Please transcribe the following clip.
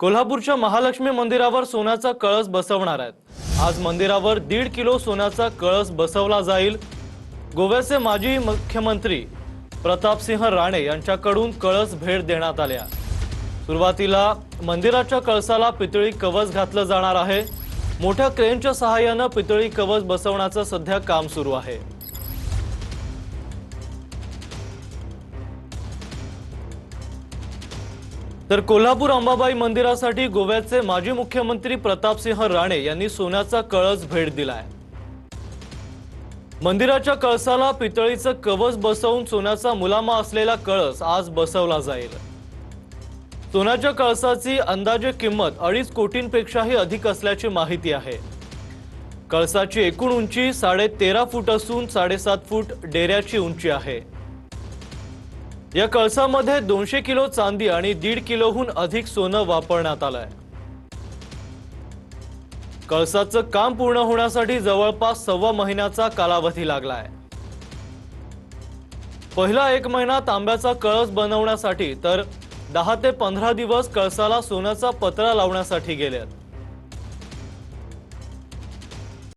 कोल्हापूरच्या महालक्ष्मी मंदिरावर सोन्याचा कळस बसवणार आहेत। आज मंदिरावर 1.5 किलो सोन्याचा कळस बसवला जाईल। गोव्याचे माजी मुख्यमंत्री प्रतापसिंह राणे यांच्याकडून कळस भेट देण्यात आल्या। सुरुवातीला मंदिराच्या कळसाला पितळी कवच घातलं जाणार आहे। मोठ्या क्रेनच्या सहाय्याने पितळी कवच बसवण्याचं सध्या काम सुरू आहे। तर कोल्हापूर अंबाबाई मंदिरासाठी गोव्याचे माजी मुख्यमंत्री प्रतापसिंह राणे यांनी सोन्याचा कळस भेट दिलाय। मंदिराच्या कळसाला पितळीचं कवच बसवून सोन्याचा मुलामा असलेला कळस आज बसवला जाईल। सोन्याच्या कळसाची अंदाजे किंमत 2.5 कोटींपेक्षाही अधिक असल्याची माहिती आहे। कळसाची एकूण उंची 13.5 फूट असून 7.5 फूट डेऱ्याची उंची आहे। या कळसामध्ये 200 किलो चांदी आणि 1.5 किलोहून अधिक सोनं वापरण्यात आलंय। कळसाचं काम पूर्ण होण्यासाठी जवळपास 1.25 महिन्याचा कालावधी लागलाय। पहिला 1 महिना तांब्याचा कळस बनवण्यासाठी तर 10 ते 15 दिवस कळसाला सोन्याचा पत्रा लावण्यासाठी गेलेत।